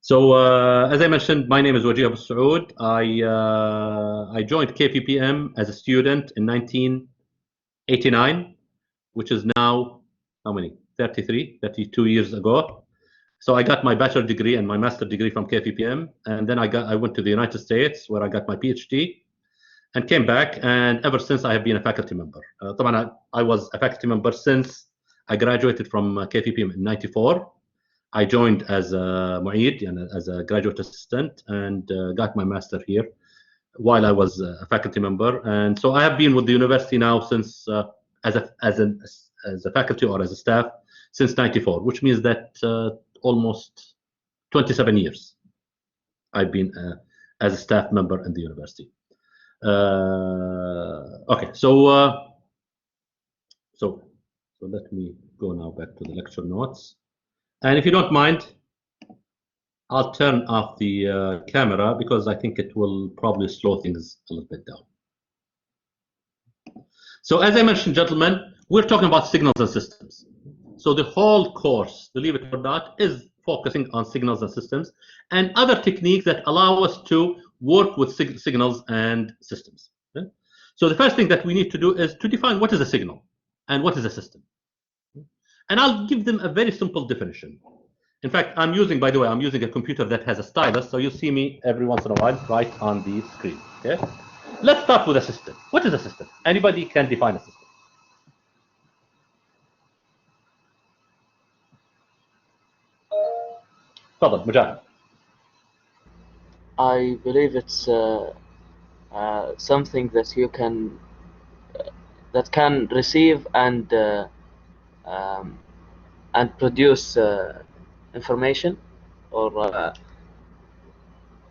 So as I mentioned, my name is Wajih Abu Saud. I joined KPPM as a student in 1989, which is now how many? 32 years ago. So I got my bachelor degree and my master degree from KPPM, and then I went to the United States where I got my PhD, and came back. And ever since I have been a faculty member. I was a faculty member since I graduated from KPPM in '94. I joined as a mu'id, as a graduate assistant, and got my master here while I was a faculty member. And so I have been with the university now since as a faculty or as a staff since '94, which means that almost 27 years I've been as a staff member in the university. Okay, so let me go now back to the lecture notes. And if you don't mind, I'll turn off the camera because I think it will probably slow things a little bit down. So as I mentioned, gentlemen, we're talking about signals and systems. So the whole course, believe it or not, is focusing on signals and systems and other techniques that allow us to work with signals and systems. Okay? So the first thing that we need to do is to define what is a signal and what is a system. And I'll give them a very simple definition. In fact, by the way, I'm using a computer that has a stylus, so you'll see me every once in a while right on the screen. Okay? Let's start with a system. What is a system? Anybody can define a system. تفضل مجاهد. I believe it's something that you can that can receive and produce information, or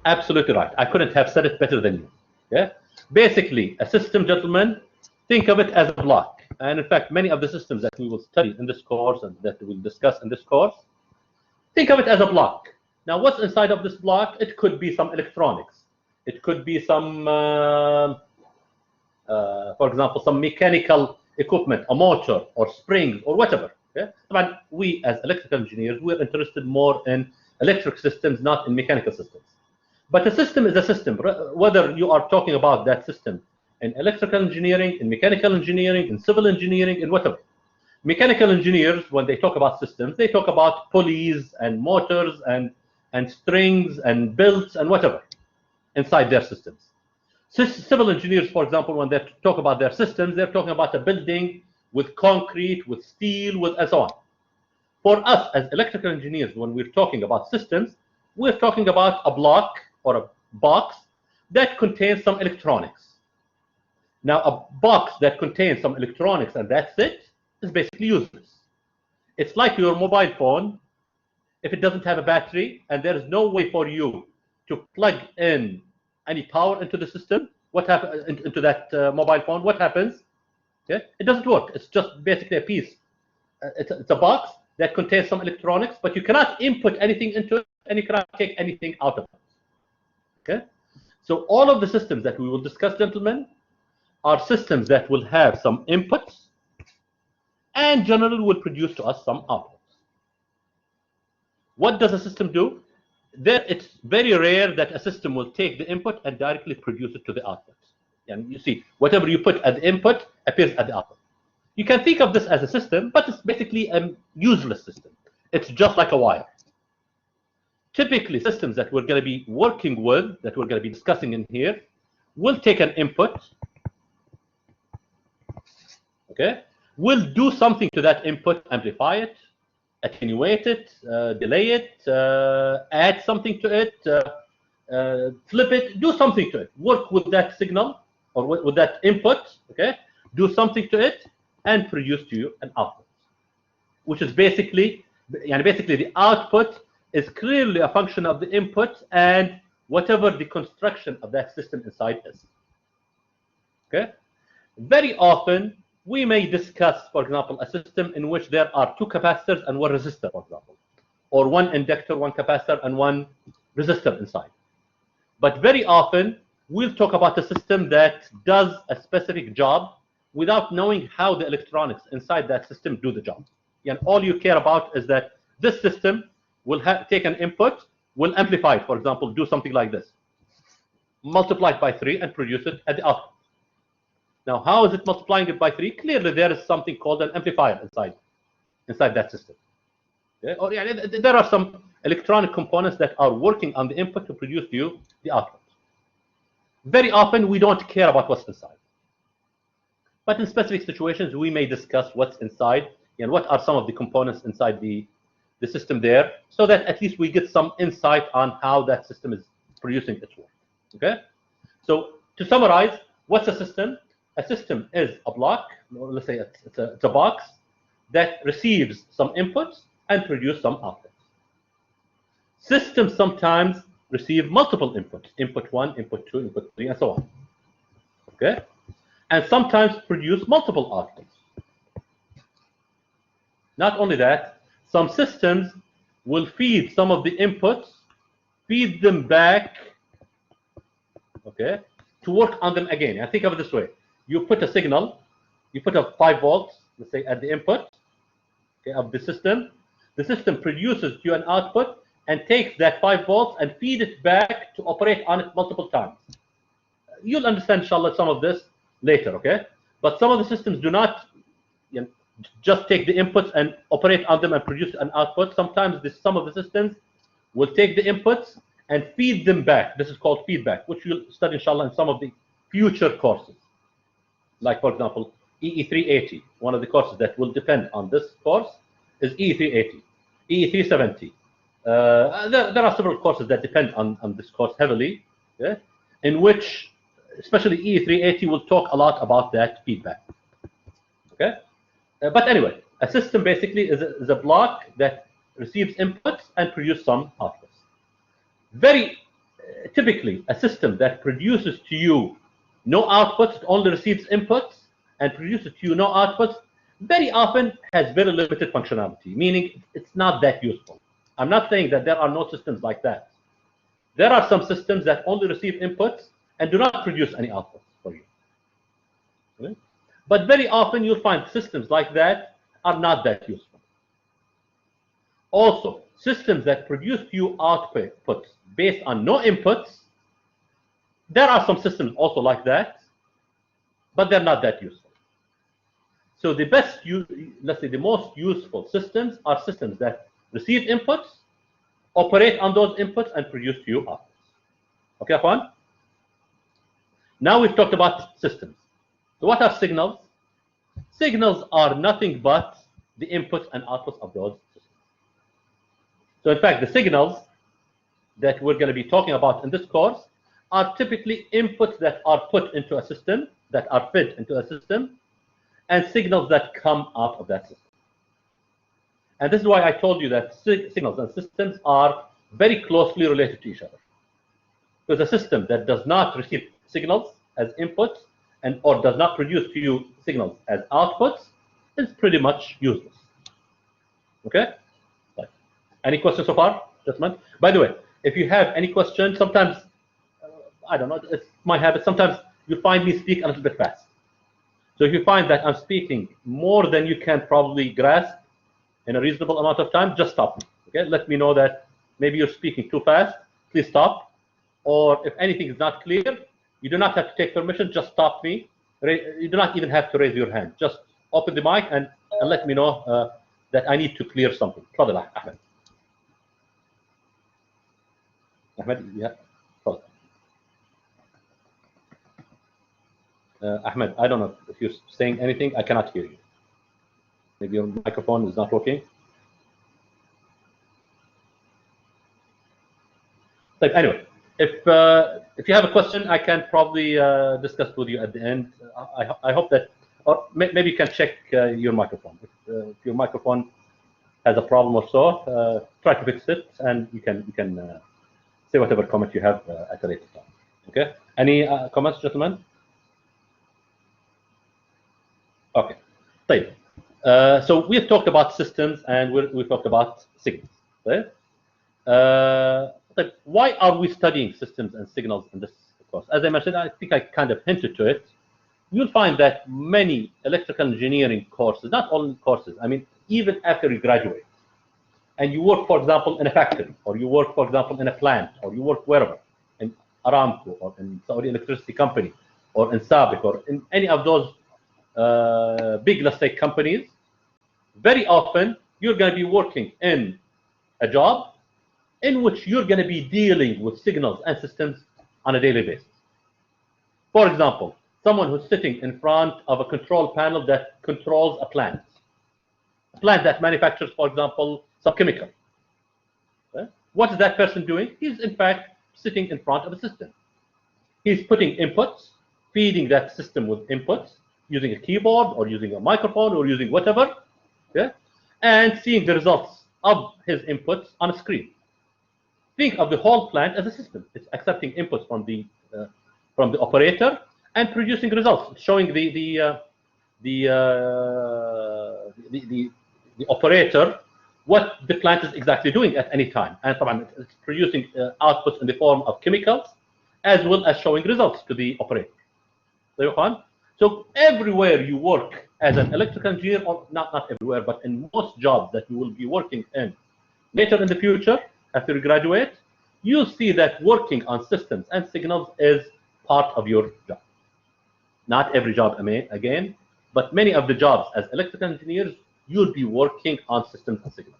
Absolutely right. I couldn't have said it better than you. Yeah. Basically, a system, gentlemen, think of it as a block. And in fact, many of the systems that we will study in this course and that we'll discuss in this course, think of it as a block. Now, what's inside of this block? It could be some electronics. It could be some, for example, some mechanical equipment, a motor or springs or whatever. Okay? But we, as electrical engineers, we're interested more in electric systems, not in mechanical systems. But a system is a system, whether you are talking about that system in electrical engineering, in mechanical engineering, in civil engineering, in whatever. Mechanical engineers, when they talk about systems, they talk about pulleys and motors and strings and belts and whatever inside their systems. Civil engineers, for example, when they talk about their systems, they're talking about a building with concrete, with steel, with and so on. For us as electrical engineers, when we're talking about systems, we're talking about a block or a box that contains some electronics. Now, a box that contains some electronics and that's it is basically useless. It's like your mobile phone. If it doesn't have a battery and there is no way for you to plug in any power into the system, what happens into that mobile phone? What happens? Okay? It doesn't work. It's just basically a piece. It's a box that contains some electronics, but you cannot input anything into it and you cannot take anything out of it. Okay? So all of the systems that we will discuss, gentlemen, are systems that will have some inputs and generally will produce to us some outputs. What does a system do? It's very rare that a system will take the input and directly produce it to the output. And you see, whatever you put at the input appears at the output. You can think of this as a system, but it's basically a useless system. It's just like a wire. Typically, systems that we're going to be working with, that we're going to be discussing in here, will take an input, okay? We'll do something to that input, amplify it, attenuate it, delay it, add something to it, flip it, do something to it. Work with that signal or with that input, okay? Do something to it and produce to you an output, which is basically the output is clearly a function of the input and whatever the construction of that system inside is. Okay? Very often, we may discuss, for example, a system in which there are two capacitors and one resistor, for example, or one inductor, one capacitor, and one resistor inside. But very often, we'll talk about a system that does a specific job without knowing how the electronics inside that system do the job. And all you care about is that this system will take an input, will amplify it, for example, do something like this, multiply it by 3 and produce it at the output. Now, how is it multiplying it by 3? Clearly, there is something called an amplifier inside that system. Okay? Or there are some electronic components that are working on the input to produce you the output. Very often, we don't care about what's inside. But in specific situations, we may discuss what's inside and what are some of the components inside the system there, so that at least we get some insight on how that system is producing its work. Okay? So to summarize, what's a system? A system is a block, or let's say it's a box that receives some inputs and produce some outputs. Systems sometimes receive multiple inputs, input 1, input 2, input 3, and so on. Okay? And sometimes produce multiple outputs. Not only that, some systems will feed some of the inputs, feed them back, okay, to work on them again. And think of it this way. You put a signal, you put a 5 volts, let's say, at the input, okay, of the system. The system produces you an output and takes that 5 volts and feed it back to operate on it multiple times. You'll understand, inshallah, some of this later, okay? But some of the systems do not just take the inputs and operate on them and produce an output. Sometimes some of the systems will take the inputs and feed them back. This is called feedback, which you'll study, inshallah, in some of the future courses. Like, for example, EE380. One of the courses that will depend on this course is EE380, EE370. There are several courses that depend on this course heavily, okay, in which, especially EE380, will talk a lot about that feedback. Okay? But anyway, a system basically is a block that receives inputs and produces some outputs. Very typically, a system that produces to you no outputs, it only receives inputs and produces to you no outputs, very often has very limited functionality, meaning it's not that useful. I'm not saying that there are no systems like that. There are some systems that only receive inputs and do not produce any outputs for you. Okay? But very often you'll find systems like that are not that useful. Also, systems that produce to you outputs based on no inputs, there are some systems also like that, but they're not that useful. So the best, let's say the most useful systems are systems that receive inputs, operate on those inputs, and produce to you outputs. Okay, Afwan? Now we've talked about systems. So what are signals? Signals are nothing but the inputs and outputs of those systems. So in fact, the signals that we're going to be talking about in this course are typically inputs that are put into a system, that are fed into a system, and signals that come out of that system. And this is why I told you that signals and systems are very closely related to each other. Because a system that does not receive signals as inputs or does not produce to you signals as outputs is pretty much useless. Okay? Right. Any questions so far, gentlemen? By the way, if you have any questions, sometimes, I don't know, it's my habit, sometimes you find me speak a little bit fast. So if you find that I'm speaking more than you can probably grasp in a reasonable amount of time, just stop me. Okay? Let me know that maybe you're speaking too fast. Please stop. Or if anything is not clear, you do not have to take permission. Just stop me. You do not even have to raise your hand. Just open the mic and let me know that I need to clear something. Tafadhal, Ahmed. Ahmed, yeah. Tafadhal. Ahmed, I don't know if you're saying anything. I cannot hear you. Maybe your microphone is not working. But anyway, if you have a question, I can probably discuss with you at the end. I hope that, or maybe you can check your microphone. If your microphone has a problem or so, try to fix it, and you can say whatever comment you have at a later time. Okay. Any comments, gentlemen? Okay. So we have talked about systems and we've talked about signals. Right? Why are we studying systems and signals in this course? As I mentioned, I think I kind of hinted to it. You'll find that many electrical engineering courses, not all courses, I mean, even after you graduate, and you work, for example, in a factory, or you work, for example, in a plant, or you work wherever, in Aramco, or in Saudi Electricity Company, or in Sabic, or in any of those big, let's say, companies, very often you're going to be working in a job in which you're going to be dealing with signals and systems on a daily basis. For example, someone who's sitting in front of a control panel that controls a plant that manufactures, for example, some chemical. What is that person doing? He's, in fact, sitting in front of a system. He's putting inputs, feeding that system with inputs, using a keyboard or using a microphone or using whatever, and seeing the results of his inputs on a screen. Think of the whole plant as a system. It's accepting inputs from the operator and producing results, showing the operator what the plant is exactly doing at any time, and it's producing outputs in the form of chemicals, as well as showing results to the operator. So everywhere you work as an electrical engineer, or not everywhere, but in most jobs that you will be working in later in the future, after you graduate, you see that working on systems and signals is part of your job. Not every job, again, but many of the jobs as electrical engineers, you'll be working on systems and signals.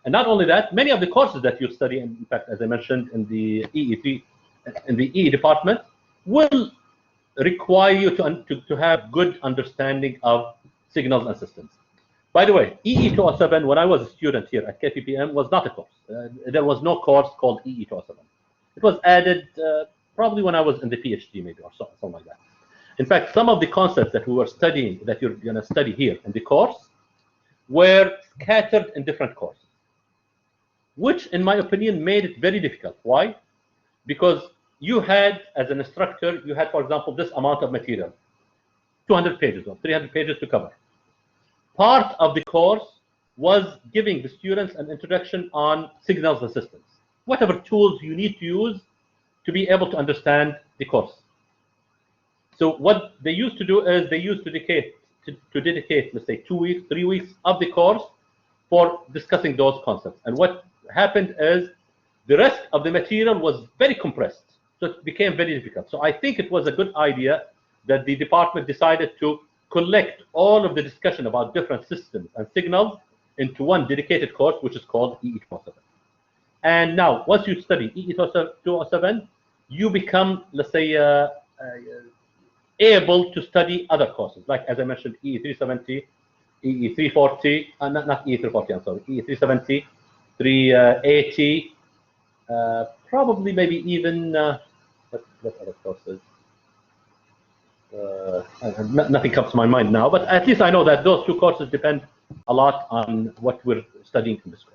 And not only that, many of the courses that you study, in fact, as I mentioned in the EE department, will require you to have good understanding of signals and systems. By the way, EE207, when I was a student here at KPPM, was not a course. There was no course called EE207. It was added probably when I was in the PhD, maybe, or something like that. In fact, some of the concepts that we were studying, that you're going to study here in the course, were scattered in different courses, which, in my opinion, made it very difficult. Why? Because you had, as an instructor, you had, for example, this amount of material, 200 pages or 300 pages to cover. Part of the course was giving the students an introduction on signals and systems, whatever tools you need to use to be able to understand the course. So what they used to do is they used to dedicate, let's say, 2 weeks, 3 weeks of the course for discussing those concepts. And what happened is the rest of the material was very compressed, so it became very difficult. So I think it was a good idea that the department decided to collect all of the discussion about different systems and signals into one dedicated course, which is called EE207. And now, once you study EE207, you become, let's say, able to study other courses, like, as I mentioned, EE370, EE340, not EE340, I'm sorry, EE370, 380, probably maybe even, what other courses? Nothing comes to my mind now, but at least I know that those two courses depend a lot on what we're studying in this course.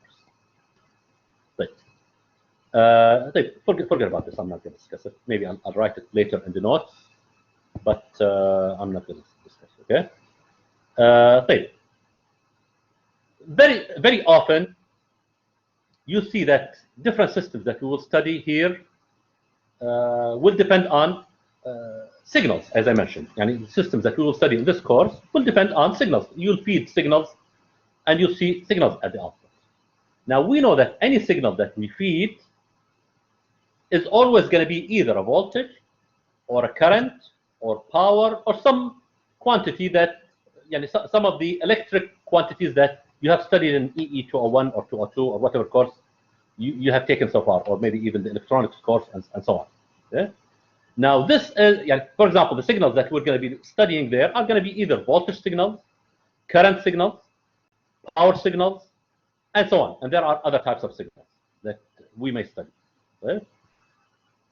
Right. Forget about this. I'm not going to discuss it. Maybe I'll write it later in the notes, but I'm not going to discuss it. Okay. Very often, you see that different systems that we will study here will depend on signals, as I mentioned. And the systems that we will study in this course will depend on signals. You'll feed signals, and you'll see signals at the output. Now, we know that any signal that we feed is always going to be either a voltage, or a current, or power, or some quantity that, some of the electric quantities that you have studied in EE201 or 202 or whatever course you have taken so far, or maybe even the electronics course and so on. Okay? Now, this is, for example, the signals that we're going to be studying there are going to be either voltage signals, current signals, power signals, and so on. And there are other types of signals that we may study. Okay?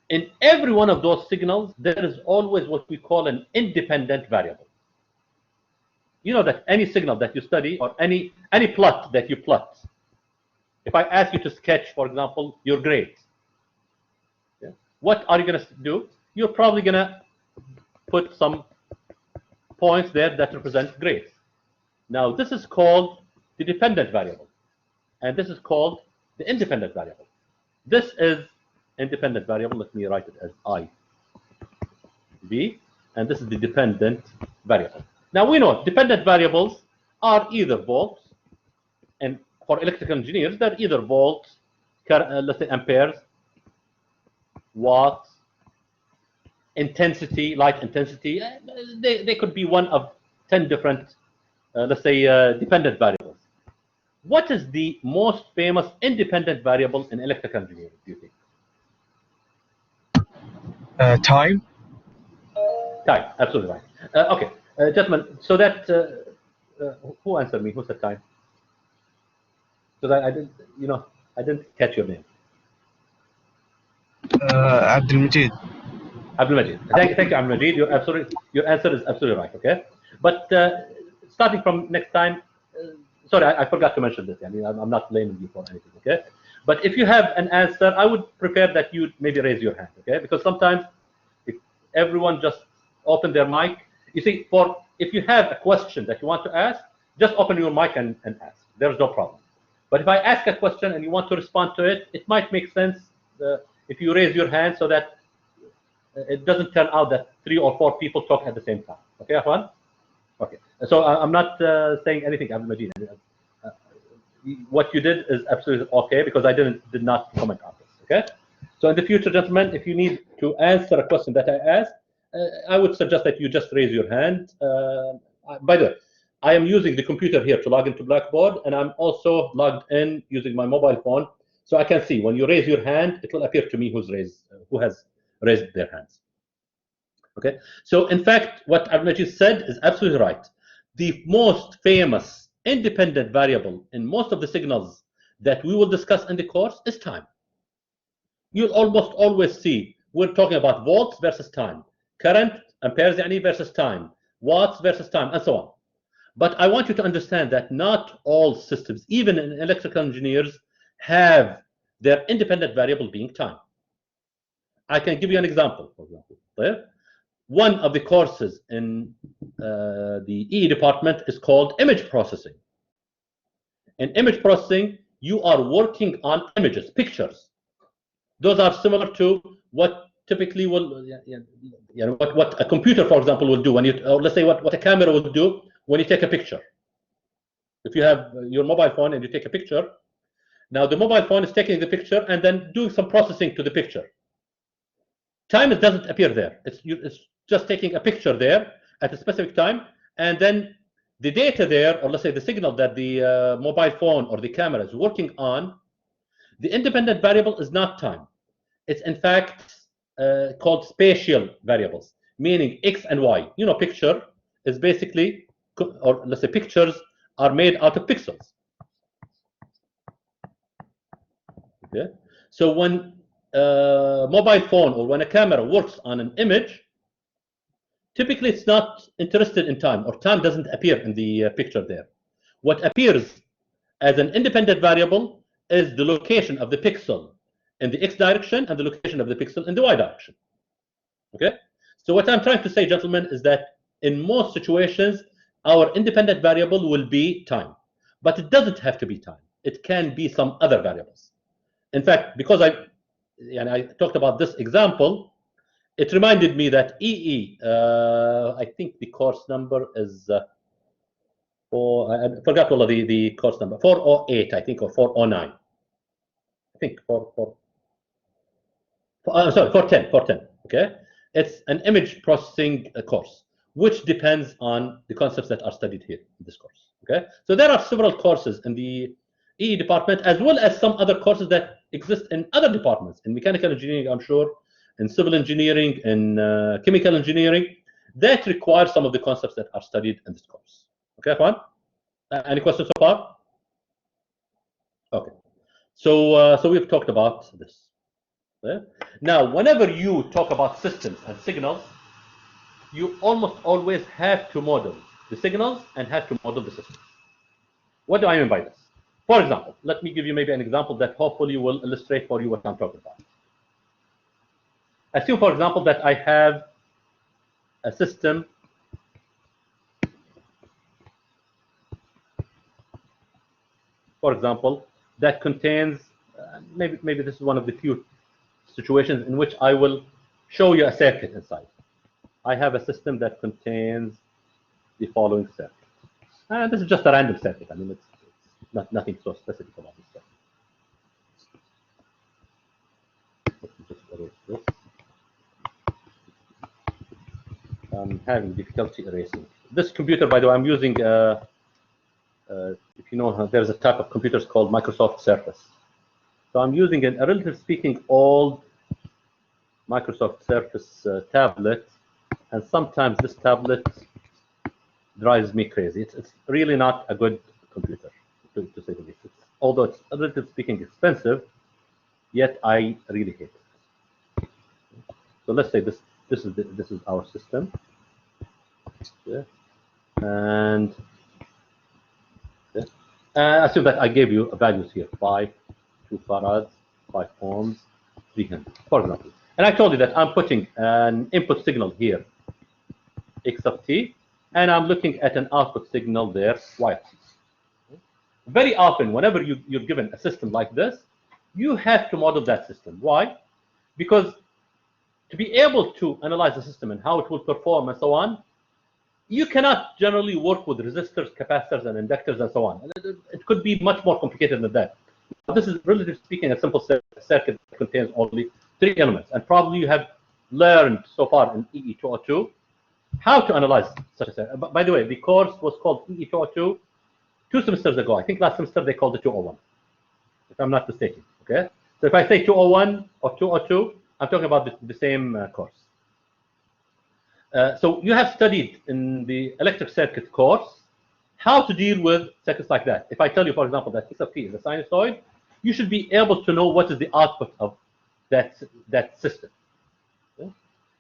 In every one of those signals, there is always what we call an independent variable. You know that any signal that you study, or any plot that you plot, if I ask you to sketch, for example, your grades, what are you going to do? You're probably going to put some points there that represent grades. Now, this is called the dependent variable, and this is called the independent variable. This is independent variable. Let me write it as IB, and this is the dependent variable. Now, we know dependent variables are either volts, and for electrical engineers, they're either volts, let's say amperes, watts, intensity, light intensity. They could be one of 10 different, let's say, dependent variables. What is the most famous independent variable in electrical engineering, do you think? Time. Time, absolutely right. Okay, gentlemen, so that, who answered me? Who said time? Because I didn't, I didn't catch your name. Abdulmajid. Abdulmajid. Thank you, Abdulmajid. Your answer is absolutely right. Okay, but starting from next time, sorry, I forgot to mention this. I mean, I'm not blaming you for anything. Okay, but if you have an answer, I would prefer that you maybe raise your hand. Okay, because sometimes if everyone just open their mic, you see, if you have a question that you want to ask, just open your mic and ask. There's no problem. But if I ask a question and you want to respond to it, it might make sense if you raise your hand so that it doesn't turn out that 3 or 4 people talk at the same time. Okay, Afwan? Okay. So I'm not saying anything, Abdul Majid. What you did is absolutely okay because I did not comment on this. Okay. So in the future, gentlemen, if you need to answer a question that I asked, I would suggest that you just raise your hand. By the way, I am using the computer here to log into Blackboard, and I'm also logged in using my mobile phone, so I can see when you raise your hand, it will appear to me who has raised their hands. Okay. So in fact, what Abdulmajid said is absolutely right. The most famous independent variable in most of the signals that we will discuss in the course is time. You'll almost always see we're talking about volts versus time, current, amperes versus time, watts versus time, and so on. But I want you to understand that not all systems, even in electrical engineers, have their independent variable being time. I can give you an example, for example. One of the courses in the EE department is called image processing. In image processing, you are working on images, pictures. Those are similar to what typically will, what a computer, for example, will do when you, or let's say what a camera will do when you take a picture. If you have your mobile phone and you take a picture, now the mobile phone is taking the picture and then doing some processing to the picture. Time doesn't appear there. It's just taking a picture there at a specific time, and then the data there, or let's say the signal that the mobile phone or the camera is working on, the independent variable is not time. It's in fact called spatial variables, meaning X and Y. You know, picture is basically, or let's say pictures are made out of pixels. Okay, so when mobile phone or when a camera works on an image, typically it's not interested in time, or time doesn't appear in the picture there. What appears as an independent variable is the location of the pixel in the X direction and the location of the pixel in the Y direction. Okay, so what I'm trying to say, gentlemen, is that in most situations our independent variable will be time, but it doesn't have to be time. It can be some other variables. In fact, because I talked about this example, it reminded me that EE, I think the course number is, I forgot all of the course number, 408, I think, or 409. I think 410, okay? It's an image processing course, which depends on the concepts that are studied here in this course, okay? So there are several courses in the EE department, as well as some other courses that exist in other departments, in mechanical engineering, I'm sure, in civil engineering, in chemical engineering, that require some of the concepts that are studied in this course. Okay, fine? Any questions so far? Okay. So we've talked about this. Okay? Now, whenever you talk about systems and signals, you almost always have to model the signals and have to model the systems. What do I mean by this? For example, let me give you maybe an example that hopefully will illustrate for you what I'm talking about. Assume, for example, that I have a system for example, that contains, maybe this is one of the few situations in which I will show you a circuit inside. I have a system that contains the following circuit. And this is just a random circuit. I mean, it's nothing so specific about this stuff. Let me just erase this. I'm having difficulty erasing. This computer, by the way, I'm using, if you know, there's a type of computers called Microsoft Surface. So I'm using a relatively speaking old Microsoft Surface tablet, and sometimes this tablet drives me crazy. It's really not a good computer, to say the least. Although it's relatively speaking expensive, yet I really hate it. So let's say this is our system. Yeah. And assume that I gave you values here: 5, 2 farads, 5 ohms, 300, for example. And I told you that I'm putting an input signal here, x of t, and I'm looking at an output signal there, y of t. Very often, whenever you're given a system like this, you have to model that system. Why? Because to be able to analyze the system and how it will perform and so on, you cannot generally work with resistors, capacitors, and inductors and so on. It could be much more complicated than that. This is, relatively speaking, a simple circuit that contains only 3 elements. And probably you have learned so far in EE202 how to analyze such a circuit. By the way, the course was called EE202 2 semesters ago. I think last semester they called it 201, if I'm not mistaken. Okay? So if I say 201 or 202, I'm talking about the same course. So you have studied in the electric circuit course how to deal with circuits like that. If I tell you, for example, that x of t is a sinusoid, you should be able to know what is the output of that system. Okay?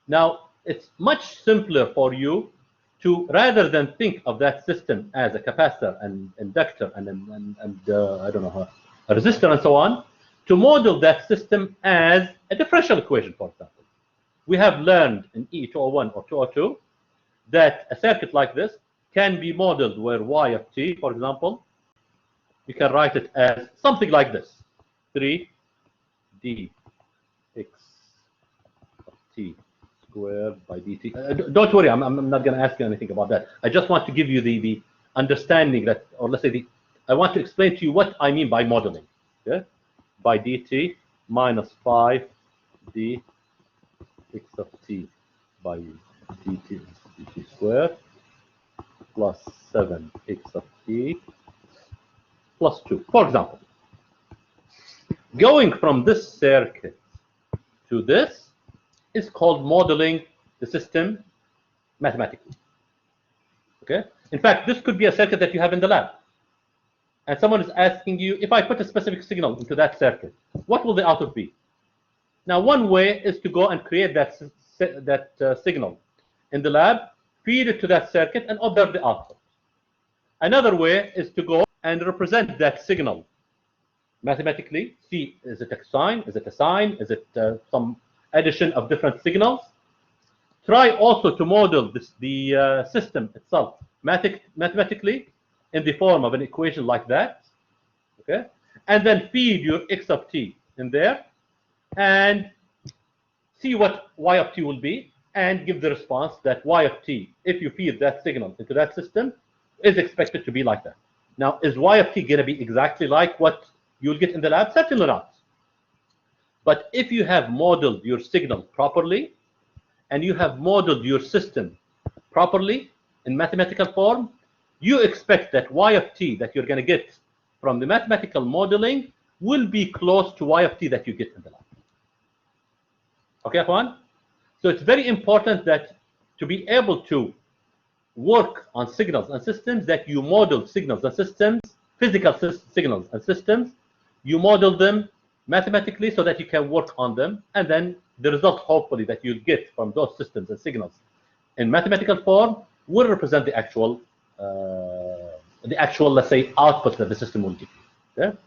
Now, it's much simpler for you to, rather than think of that system as a capacitor and inductor and I don't know, a resistor and so on, to model that system as a differential equation, for example. We have learned in EE201 or 202 that a circuit like this can be modeled where y of t, for example, you can write it as something like this: 3 dx of t squared by dt. Don't worry, I'm not going to ask you anything about that. I just want to give you the understanding that, or let's say, I want to explain to you what I mean by modeling. Okay? By dt minus 5d x of t by dt squared plus 7x of t plus 2. For example, going from this circuit to this is called modeling the system mathematically. Okay? In fact, this could be a circuit that you have in the lab. And someone is asking you, if I put a specific signal into that circuit, what will the output be? Now, one way is to go and create that signal in the lab, feed it to that circuit, and observe the output. Another way is to go and represent that signal mathematically. See, is it a sine? Is it a sine? Is it some addition of different signals? Try also to model the system itself mathematically in the form of an equation like that. Okay? And then feed your x of t in there, and see what y of t will be, and give the response that y of t, if you feed that signal into that system, is expected to be like that. Now, is y of t going to be exactly like what you'll get in the lab? Certainly not. But if you have modeled your signal properly, and you have modeled your system properly in mathematical form, you expect that y of t that you're going to get from the mathematical modeling will be close to y of t that you get in the lab. Okay, Juan? So it's very important that to be able to work on signals and systems, that you model signals and systems, physical signals and systems, you model them mathematically so that you can work on them, and then the result, hopefully, that you'll get from those systems and signals in mathematical form will represent the actual, let's say, output that the system will give you. Okay?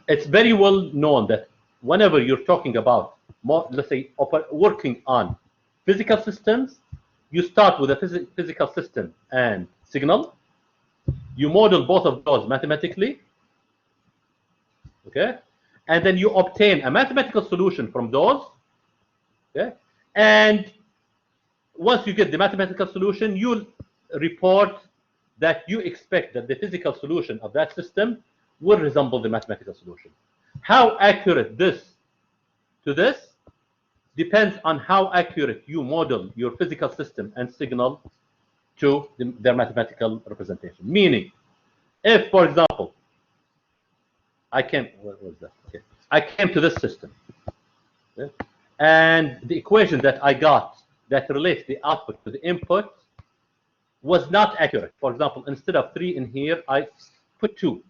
It's very well known that whenever you're talking about, let's say, working on physical systems, you start with a physical system and signal. You model both of those mathematically, okay? And then you obtain a mathematical solution from those, okay? And once you get the mathematical solution, you'll report that you expect that the physical solution of that system will resemble the mathematical solution. How accurate this to this depends on how accurate you model your physical system and signal to their mathematical representation. Meaning, if, for example, I came to this system, okay, and the equation that I got that relates the output to the input was not accurate. For example, instead of 3 in here, I put 2.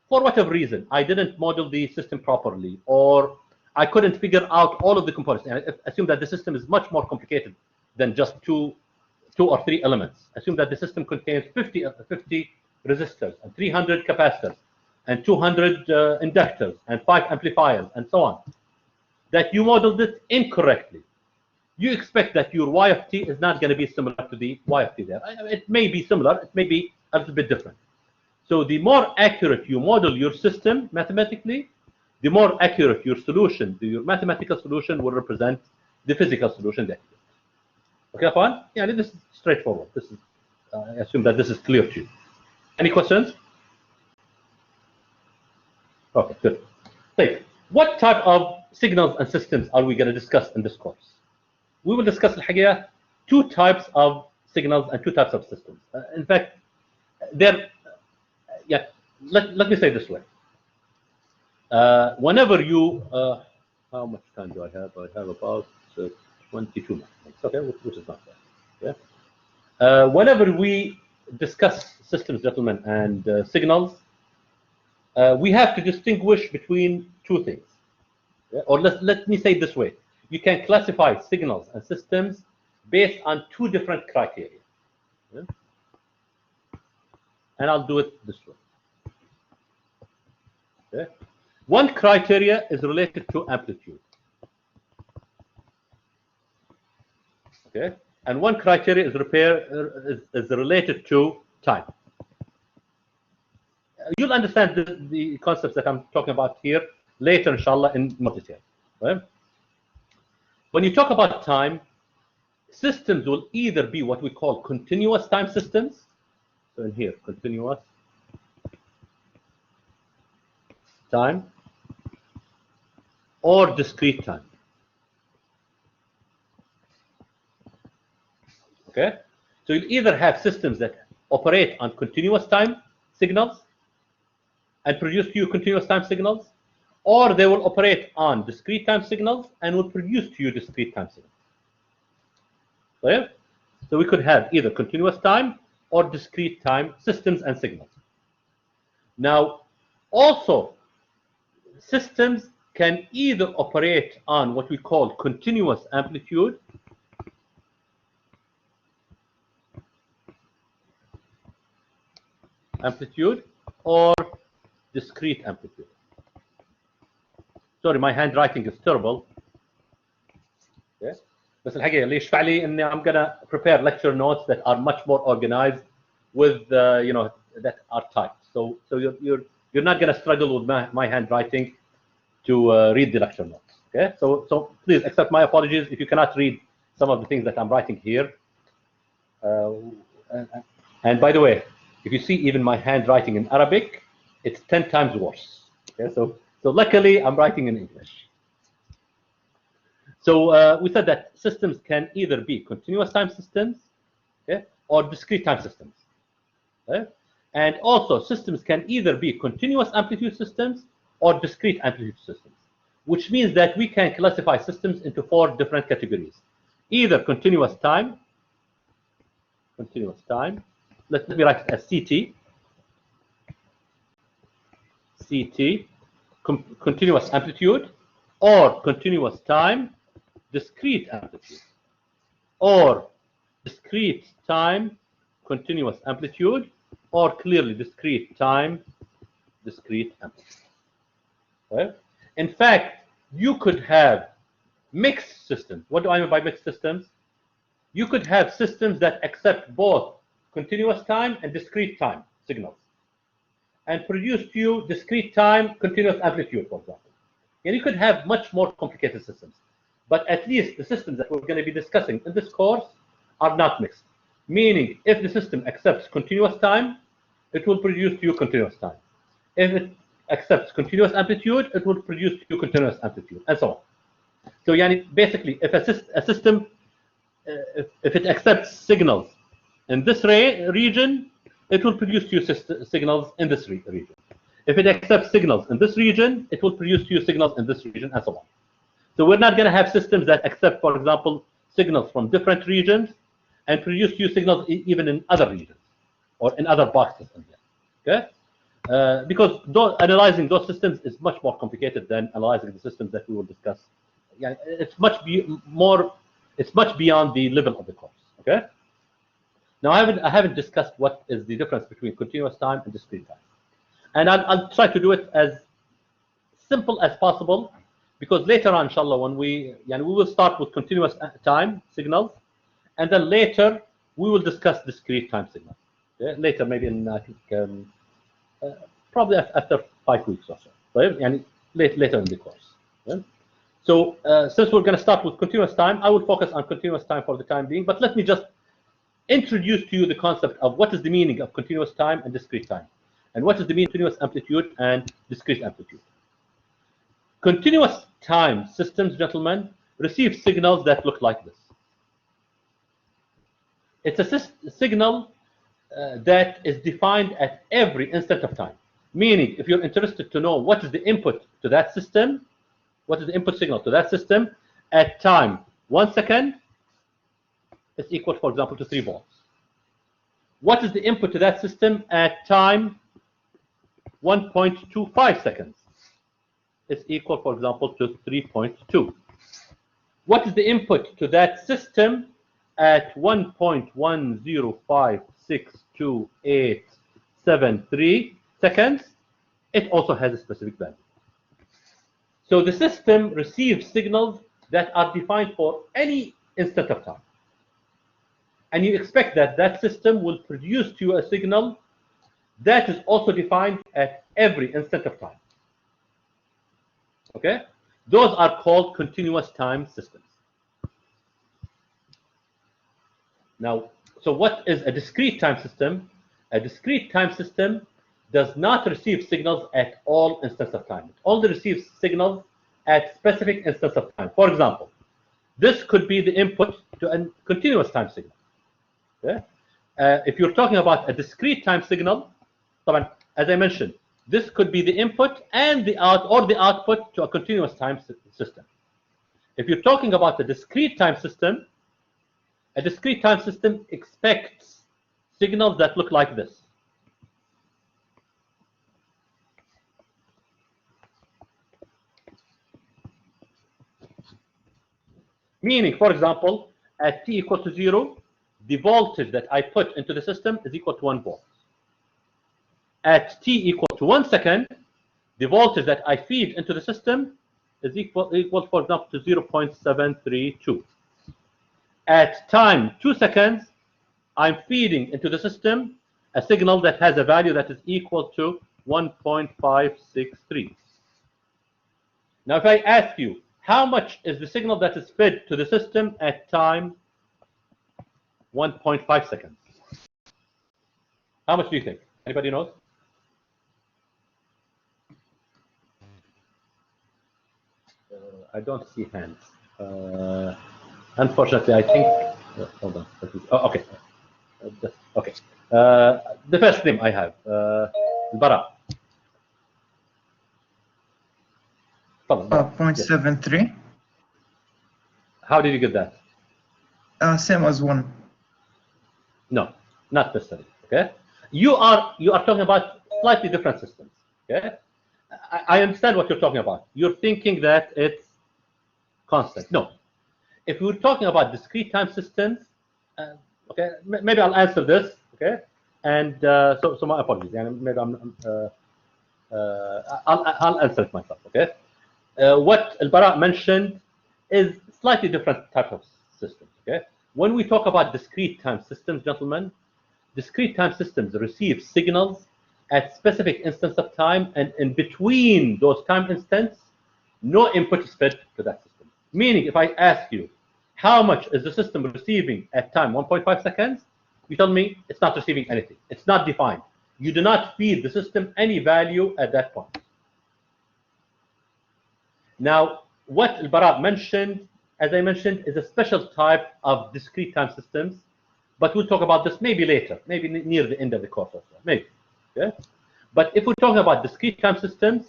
For whatever reason, I didn't model the system properly, or I couldn't figure out all of the components. And I assume that the system is much more complicated than just two or three elements. Assume that the system contains 50 resistors and 300 capacitors and 200 inductors and 5 amplifiers and so on. That you modeled it incorrectly. You expect that your y of t is not going to be similar to the y of t there. It may be similar, it may be a little bit different. So the more accurate you model your system mathematically, the more accurate your solution, your mathematical solution will represent the physical solution that you get. Okay, fine? Yeah, this is straightforward. This is, I assume that this is clear to you. Any questions? Okay, good. So, what type of signals and systems are we going to discuss in this course? We will discuss الحقيقة 2 types of signals and 2 types of systems. In fact, let me say this way. Whenever you, how much time do I have? I have about 22 minutes. Okay, which is not bad. Yeah. Whenever we discuss systems, gentlemen, and signals, we have to distinguish between 2 things. Yeah? Or let me say it this way. You can classify signals and systems based on 2 different criteria. Yeah? And I'll do it this way. Okay? One criteria is related to amplitude. Okay? And one criteria is related to time. You'll understand the concepts that I'm talking about here later, inshallah, in more detail. Right? When you talk about time, systems will either be what we call continuous time systems. So in here, continuous time, or discrete time. Okay? So you'll either have systems that operate on continuous time signals and produce to you continuous time signals, or they will operate on discrete time signals and will produce to you discrete time signals. Clear? So we could have either continuous time or discrete time systems and signals. Now, also, systems can either operate on what we call continuous amplitude or discrete amplitude. Sorry, my handwriting is terrible. Okay. بس الحقيقة اللي يشفع لي إني I'm gonna prepare lecture notes that are much more organized with that are typed. So you're not gonna struggle with my handwriting to read the lecture notes. Okay. So please accept my apologies if you cannot read some of the things that I'm writing here. And by the way, if you see even my handwriting in Arabic, it's 10 times worse. Okay. So luckily I'm writing in English. So we said that systems can either be continuous time systems, okay, or discrete time systems. Okay? And also systems can either be continuous amplitude systems or discrete amplitude systems, which means that we can classify systems into 4 different categories. Either continuous time, let me write it as CT, continuous amplitude, or continuous time, discrete amplitude, or discrete time, continuous amplitude, or clearly discrete time, discrete amplitude. Okay? In fact, you could have mixed systems. What do I mean by mixed systems? You could have systems that accept both continuous time and discrete time signals and produce to you discrete time, continuous amplitude, for example. And you could have much more complicated systems. But at least the systems that we're going to be discussing in this course are not mixed. Meaning, if the system accepts continuous time, it will produce to you continuous time. If it accepts continuous amplitude, it will produce to you continuous amplitude, and so on. So basically, if a system, if it accepts signals in this region, it will produce to you signals in this region. If it accepts signals in this region, it will produce to you signals in this region, and so on. So we're not going to have systems that accept, for example, signals from different regions and produce to you signals even in other regions or in other boxes in there. Okay? Because analyzing those systems is much more complicated than analyzing the systems that we will discuss. Yeah, it's much beyond the level of the course. Okay. Now I haven't discussed what is the difference between continuous time and discrete time, and I'll try to do it as simple as possible, because later on, inshallah, when we will start with continuous time signals, and then later we will discuss discrete time signals. Okay? Later, maybe in I think probably after 5 weeks or so. Right? And later in the course. Okay? So since we're going to start with continuous time, I will focus on continuous time for the time being. But let me just introduce to you the concept of what is the meaning of continuous time and discrete time, and what is the meaning of continuous amplitude and discrete amplitude. Continuous time systems, gentlemen, receive signals that look like this. It's a signal that is defined at every instant of time. Meaning, if you're interested to know what is the input to that system, what is the input signal to that system at time 1 second, is equal, for example, to 3 volts. What is the input to that system at time 1.25 seconds? Is equal, for example, to 3.2. What is the input to that system at 1.105628873 seconds? It also has a specific value. So the system receives signals that are defined for any instant of time. And you expect that that system will produce to you a signal that is also defined at every instant of time. Okay? Those are called continuous time systems. Now, so what is a discrete time system? A discrete time system does not receive signals at all instances of time. It only receives signals at specific instances of time. For example, this could be the input to a continuous time signal. Okay? If you're talking about a discrete time signal, as I mentioned, this could be the input and the output to a continuous time system. If you're talking about a discrete time system expects signals that look like this. Meaning, for example, at t equal to 0, the voltage that I put into the system is equal to 1 volt. At t equal to 1 second, the voltage that I feed into the system is equal, for example, to 0.732. At time 2 seconds, I'm feeding into the system a signal that has a value that is equal to 1.563. Now, if I ask you, how much is the signal that is fed to the system at time 1.5 seconds? How much do you think? Anybody knows? I don't see hands. Unfortunately, I think. Hold on. Oh, okay. Okay. The first name I have, Bara. 0.73. How did you get that? Same as 1. No, not necessarily. Okay. You are talking about slightly different systems. Okay. I understand what you're talking about. You're thinking that it's constant. No. If we're talking about discrete time systems, okay, maybe I'll answer this. Okay. And so my apologies. Maybe I'll answer it myself. Okay. What Al-Bara mentioned is slightly different type of systems. Okay. When we talk about discrete time systems, gentlemen, discrete time systems receive signals at specific instance of time, and in between those time instants, no input is fed to that system. Meaning, if I ask you, how much is the system receiving at time 1.5 seconds? You tell me it's not receiving anything. It's not defined. You do not feed the system any value at that point. Now, what Al-Bara mentioned, as I mentioned, is a special type of discrete time systems, but we'll talk about this maybe later, maybe near the end of the course as well, maybe. Okay? But if we're talking about discrete time systems,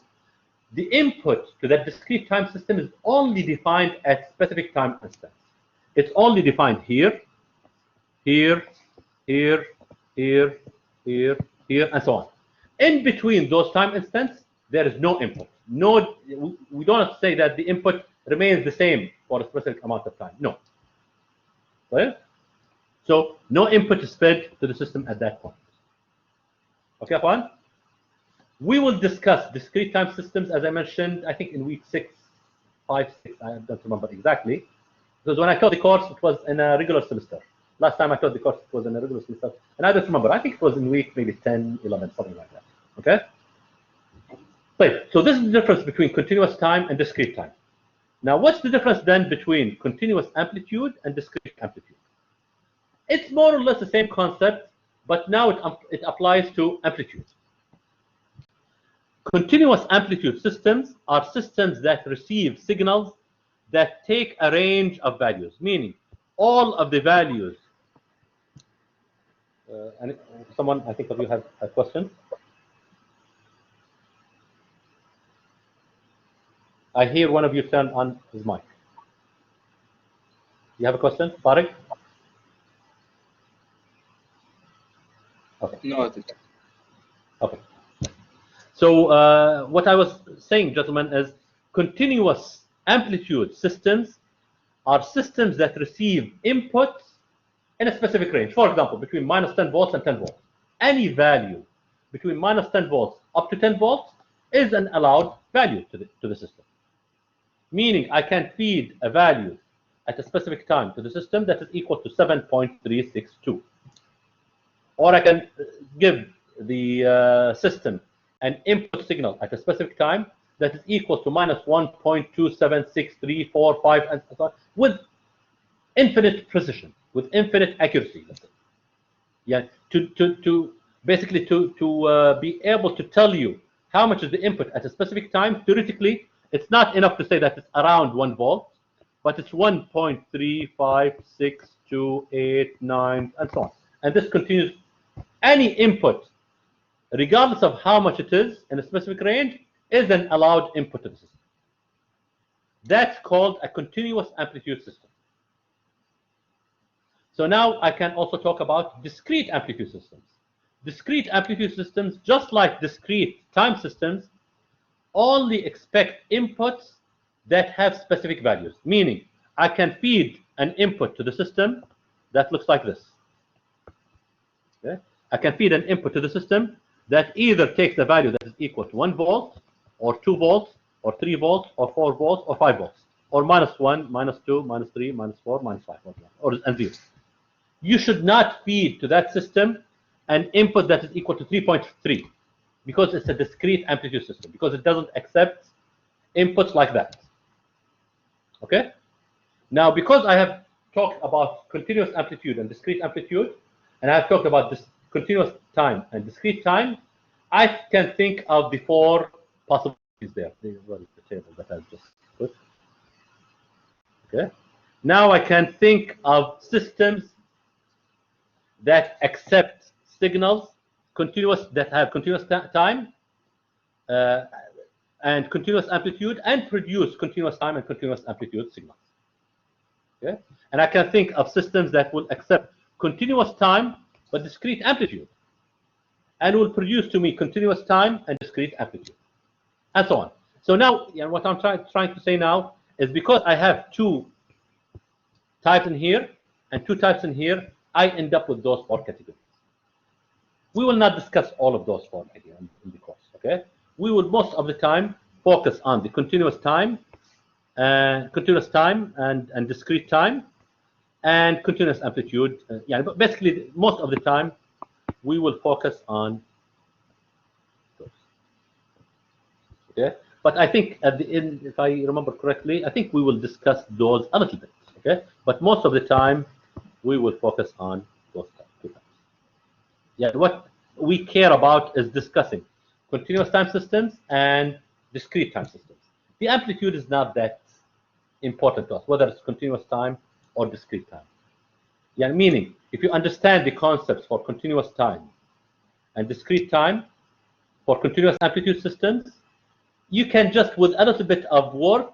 the input to that discrete time system is only defined at specific time instance. It's only defined here, here, here, here, here, here, and so on. In between those time instants, there is no input. No, we don't say that the input remains the same for a specific amount of time. No. Right? So no input is fed to the system at that point. Okay, Juan? We will discuss discrete time systems, as I mentioned, I think in week 6, 5, 6, I don't remember exactly. Because when I taught the course, it was in a regular semester. Last time I taught the course, it was in a regular semester. And I don't remember. I think it was in week maybe 10, 11, something like that. Okay? Right. So this is the difference between continuous time and discrete time. Now, what's the difference then between continuous amplitude and discrete amplitude? It's more or less the same concept, but now it applies to amplitude. Continuous amplitude systems are systems that receive signals that take a range of values, meaning all of the values. And someone, I think of you have a question. I hear one of you turn on his mic. You have a question, Tariq? Okay. No, I think. Okay. So what I was saying, gentlemen, is continuous amplitude systems are systems that receive inputs in a specific range. For example, between minus 10 volts and 10 volts. Any value between minus 10 volts up to 10 volts is an allowed value to the system. Meaning I can feed a value at a specific time to the system that is equal to 7.362. Or I can give the system an input signal at a specific time that is equal to minus 1.27634, and so on, with infinite precision, with infinite accuracy. Let's say. Yeah, to basically to be able to tell you how much is the input at a specific time. Theoretically, it's not enough to say that it's around 1 volt, but it's 1.35628, and so on. And this continues. Any input, regardless of how much it is in a specific range, is an allowed input to the system. That's called a continuous amplitude system. So now I can also talk about discrete amplitude systems. Discrete amplitude systems, just like discrete time systems, only expect inputs that have specific values. Meaning, I can feed an input to the system that looks like this. Okay? I can feed an input to the system that either takes a value that is equal to 1 volt, or 2 volts, or 3 volts, or 4 volts, or 5 volts, or minus 1, minus 2, minus 3, minus 4, minus 5, or and 0. You should not feed to that system an input that is equal to 3.3, because it's a discrete amplitude system, because it doesn't accept inputs like that. Okay? Now, because I have talked about continuous amplitude and discrete amplitude, and I've talked about this continuous time and discrete time, I can think of the 4 possibilities there. This is the table that I've just put. Okay. Now I can think of systems that accept signals, that have continuous time and continuous amplitude, and produce continuous time and continuous amplitude signals. Okay. And I can think of systems that will accept continuous time but discrete amplitude, and will produce to me continuous time and discrete amplitude, and so on. So now, what I'm trying to say now is, because I have 2 types in here and 2 types in here, I end up with those 4 categories. We will not discuss all of those 4 again in the course. Okay, we will most of the time focus on the continuous time and discrete time, and continuous amplitude. But basically, most of the time, we will focus on those. Okay, but I think at the end, if I remember correctly, I think we will discuss those a little bit. Okay, but most of the time, we will focus on those 2 types. Yeah, what we care about is discussing continuous time systems and discrete time systems. the amplitude is not that important to us, whether it's continuous time or discrete time. Yeah, meaning, if you understand the concepts for continuous time and discrete time for continuous amplitude systems, you can just, with a little bit of work,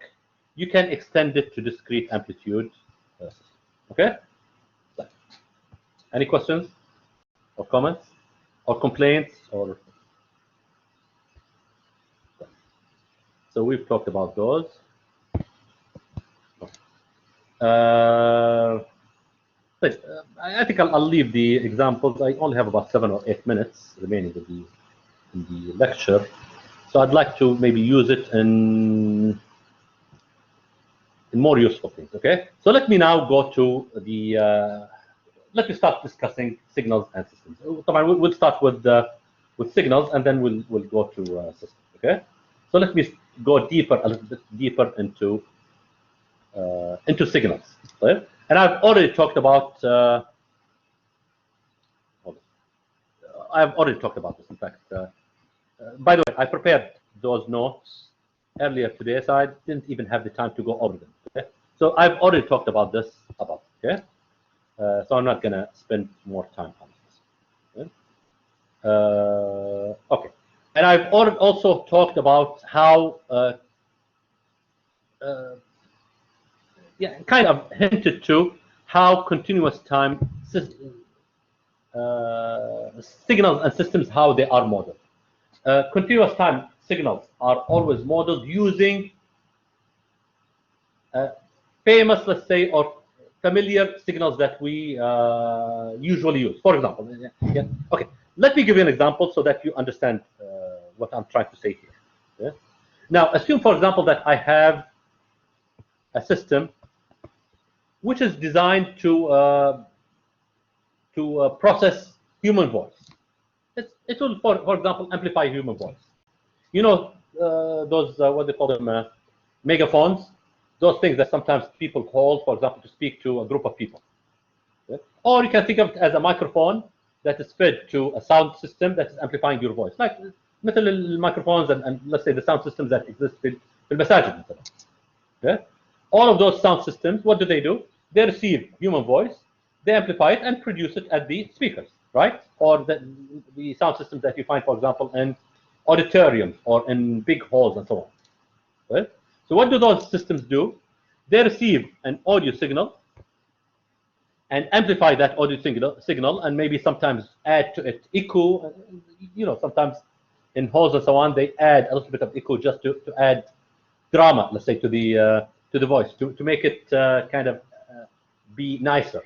you can extend it to discrete amplitude systems. Okay? Any questions or comments or complaints? Or so we've talked about those. But I think I'll leave the examples. I only have about 7 or 8 minutes remaining in the lecture, so I'd like to maybe use it in more useful things. Okay, so let me now go to the. Let me start discussing signals and systems. We'll start with signals, and then we'll go to systems. Okay, so let me go a little bit deeper into signals. Right? And I've already talked about. I've already talked about this. In fact, by the way, I prepared those notes earlier today, so I didn't even have the time to go over them. Okay? So I've already talked about this. Okay, so I'm not going to spend more time on this. Okay, okay. And I've also talked about how. Yeah, kind of hinted to how continuous time signals and systems, how they are modeled. Continuous time signals are always modeled using famous, let's say, or familiar signals that we usually use. For example, yeah, okay, let me give you an example so that you understand what I'm trying to say here. Yeah? Now, assume, for example, that I have a system which is designed to process human voice. It will, for example, amplify human voice. You know, those what they call them megaphones, those things that sometimes people hold, for example, to speak to a group of people. Okay? Or you can think of it as a microphone that is fed to a sound system that is amplifying your voice, like مثل المicrophones and let's say the sound systems that exist in المساجد. Okay? All of those sound systems, what do? They receive human voice, they amplify it and produce it at the speakers, right? Or the sound systems that you find, for example, in auditoriums or in big halls and so on. Right? So what do those systems do? They receive an audio signal and amplify that audio signal and maybe sometimes add to it echo. You know, sometimes in halls and so on, they add a little bit of echo just to add drama, let's say, to the voice, to make it kind of be nicer.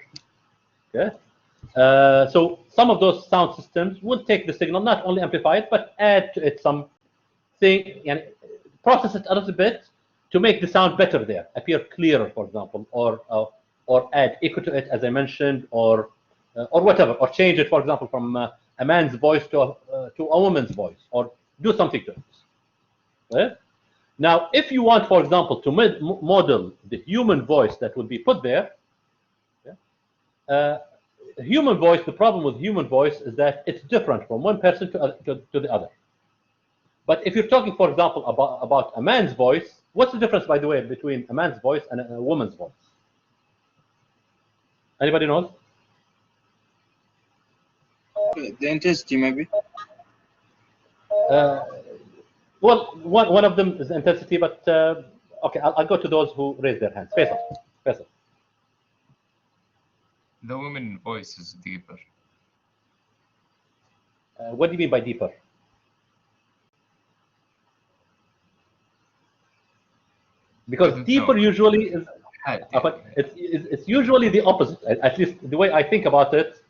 Okay. So some of those sound systems will take the signal, not only amplify it, but add to it some thing, and process it a little bit to make the sound better there, appear clearer, for example, or add echo to it, as I mentioned, or whatever, or change it, for example, from a man's voice to a woman's voice, or do something to it. Right? Now, if you want, for example, to model the human voice that will be put there, human voice, the problem with human voice is that it's different from one person to the other. But if you're talking, for example, about a man's voice, what's the difference, by the way, between a man's voice and a woman's voice? Anybody knows? The intensity, maybe. Well, one of them is intensity, but okay, I'll go to those who raise their hands. Faisal. The woman voice is deeper. What do you mean by deeper? Because deeper usually is, it's usually the opposite. At least the way I think about it,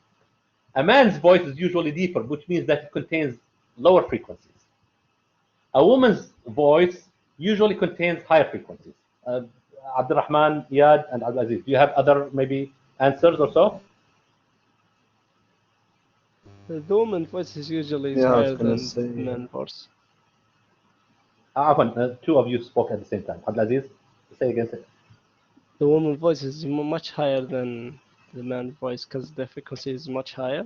a man's voice is usually deeper, which means that it contains lower frequencies. A woman's voice usually contains higher frequencies. Abdurrahman, Iyad, and Abdulaziz, do you have other maybe answers or so? The woman voice is usually higher than the man voice. Two of you spoke at the same time. Abdulaziz, say again. The woman voice is much higher than the man voice because the frequency is much higher,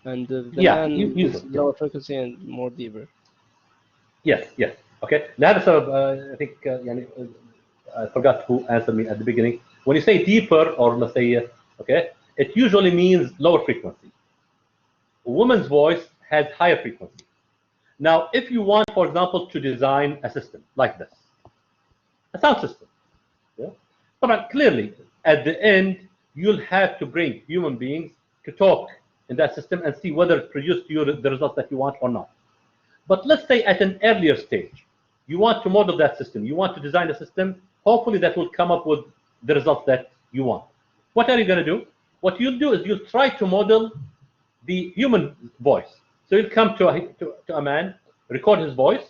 and the man is lower frequency and more deeper. Yes. Okay. لهذا السبب I think يعني I forgot who answered me at the beginning. When you say deeper, or let's say okay, it usually means lower frequency. A woman's voice has higher frequency. Now, if you want, for example, to design a system like this, a sound system, yeah? But clearly, at the end, you'll have to bring human beings to talk in that system and see whether it produced you the results that you want or not. But let's say at an earlier stage, you want to model that system, you want to design a system, hopefully that will come up with the results that you want. What are you going to do? What you'll do is you'll try to model the human voice. So you'll come to a man, record his voice,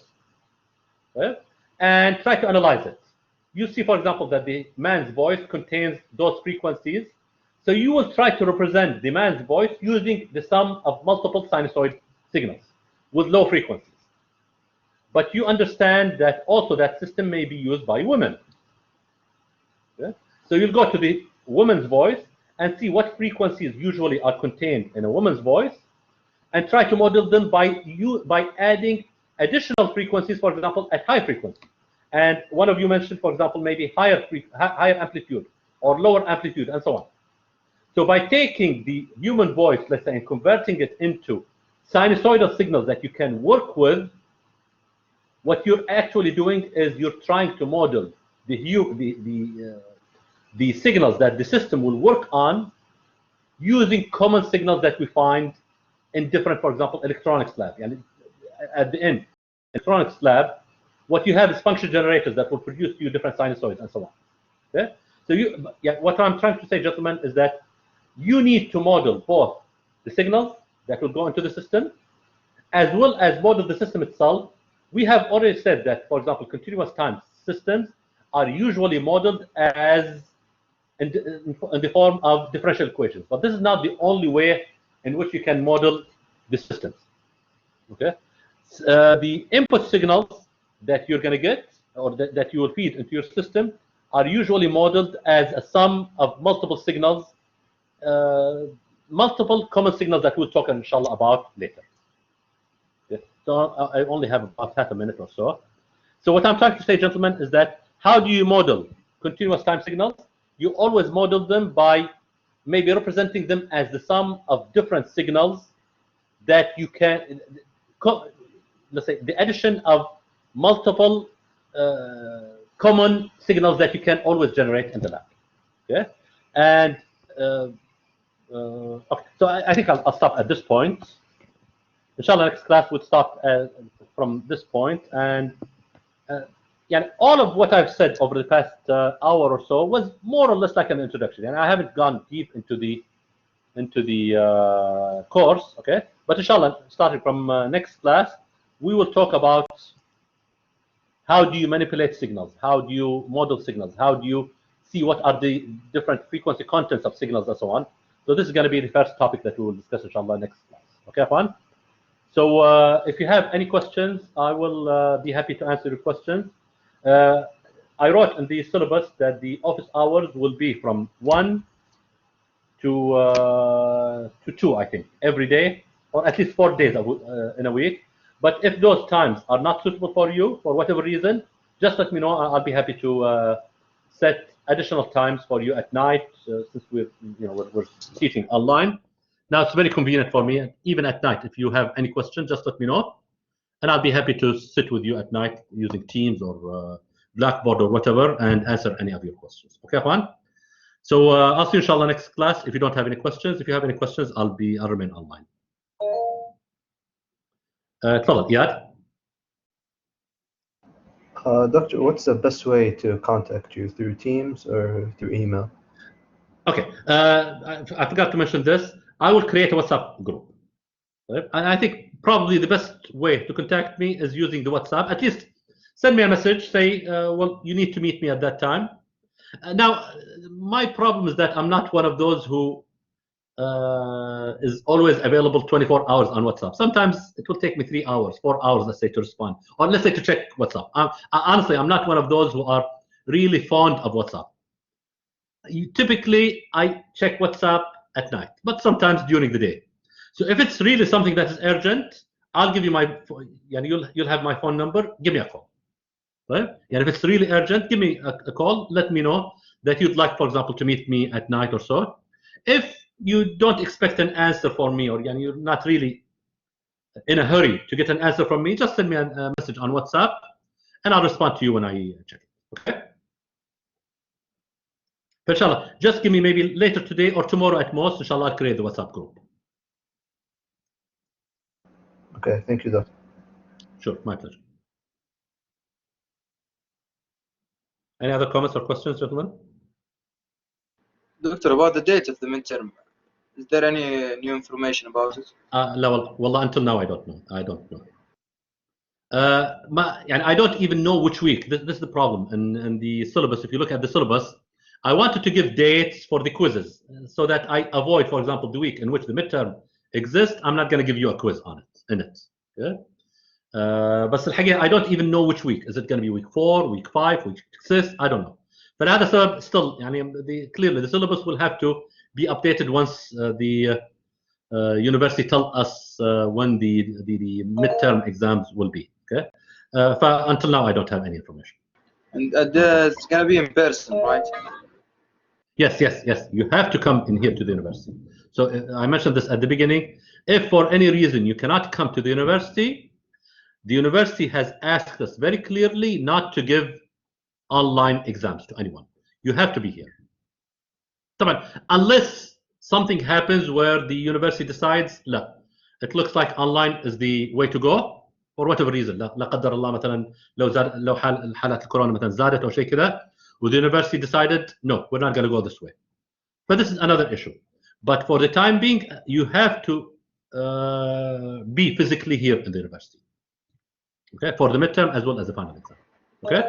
and try to analyze it. You see, for example, that the man's voice contains those frequencies. So you will try to represent the man's voice using the sum of multiple sinusoid signals with low frequencies. But you understand that also that system may be used by women. Okay? So you'll go to the woman's voice and see what frequencies usually are contained in a woman's voice, and try to model them by adding additional frequencies, for example, at high frequency. And one of you mentioned, for example, maybe higher amplitude or lower amplitude, and so on. So by taking the human voice, let's say, and converting it into sinusoidal signals that you can work with, what you're actually doing is you're trying to model the signals that the system will work on using common signals that we find in different, for example, electronics lab. And at the end, electronics lab, what you have is function generators that will produce you different sinusoids and so on. Okay? So what I'm trying to say, gentlemen, is that you need to model both the signals that will go into the system, as well as model the system itself. We have already said that, for example, continuous time systems are usually modeled as in the form of differential equations. But this is not the only way in which you can model the systems. Okay, the input signals that you're going to get, or that you will feed into your system, are usually modeled as a sum of multiple signals, multiple common signals that we'll talk, inshallah, about later. Okay. So I only have about half a minute or so. So what I'm trying to say, gentlemen, is that how do you model continuous time signals? You always model them by maybe representing them as the sum of different signals that you can, let's say, the addition of multiple common signals that you can always generate in the lab. Okay, and okay, so I think I'll stop at this point. Inshallah, next class would start from this point, and yeah, all of what I've said over the past hour or so was more or less like an introduction, and I haven't gone deep into the course. Okay, but inshallah, starting from next class, we will talk about how do you manipulate signals, how do you model signals, how do you see what are the different frequency contents of signals, and so on. So this is going to be the first topic that we will discuss, inshallah, next class. Okay, fine. So if you have any questions, I will be happy to answer your questions. I wrote in the syllabus that the office hours will be from 1 to 2, I think, every day, or at least 4 days in a week. But if those times are not suitable for you, for whatever reason, just let me know. I'll be happy to set additional times for you at night, since we're teaching online. Now it's very convenient for me, even at night. If you have any questions, just let me know, and I'll be happy to sit with you at night using Teams or Blackboard or whatever, and answer any of your questions. Okay, fine. So I'll see you inshallah next class. If you don't have any questions, if you have any questions, I'll remain online. تفضل إياد. Doctor, what's the best way to contact you, through Teams or through email? Okay, I forgot to mention this. I will create a WhatsApp group. Right? And I think probably the best way to contact me is using the WhatsApp. At least send me a message, say, well, you need to meet me at that time. Now, my problem is that I'm not one of those who is always available 24 hours on WhatsApp. Sometimes it will take me 3 hours, 4 hours, let's say, to respond, or let's say to check WhatsApp. Honestly, I'm not one of those who are really fond of WhatsApp. Typically, I check WhatsApp at night, but sometimes during the day. So if it's really something that is urgent, I'll give you my, you'll have my phone number. Give me a call. Right? And if it's really urgent, give me a call. Let me know that you'd like, for example, to meet me at night or so. If you don't expect an answer from me, or you're not really in a hurry to get an answer from me, just send me a message on WhatsApp, and I'll respond to you when I check it. Okay? But inshallah, just give me maybe later today or tomorrow at most. Inshallah, I'll create the WhatsApp group. Okay, thank you, Doctor. Sure, my pleasure. Any other comments or questions, gentlemen? Doctor, about the date of the midterm, is there any new information about it? لا والله until now I don't know. I don't know. I don't even know which week. This is the problem. And the syllabus, if you look at the syllabus, I wanted to give dates for the quizzes so that I avoid, for example, the week in which the midterm exists. I'm not going to give you a quiz on it. Yeah. بس الحقيقة I don't even know which week. Is it going to be week 4, week 5, week 6? I don't know. But هذا still clearly the syllabus will have to be updated once the university tell us when the midterm exams will be. Okay. Until now I don't have any information. And it's going to be in person, right? Yes. You have to come in here to the university. So I mentioned this at the beginning. If for any reason you cannot come to the university has asked us very clearly not to give online exams to anyone. You have to be here. Unless something happens where the university decides, لا, it looks like online is the way to go, for whatever reason. لا قدر الله مثلا لو حالات الكورونا مثلا زادت أو شيء كذا, the university decided, no, we're not going to go this way. But this is another issue. But for the time being, you have to be physically here in the university. Okay, for the midterm as well as the final exam. Okay.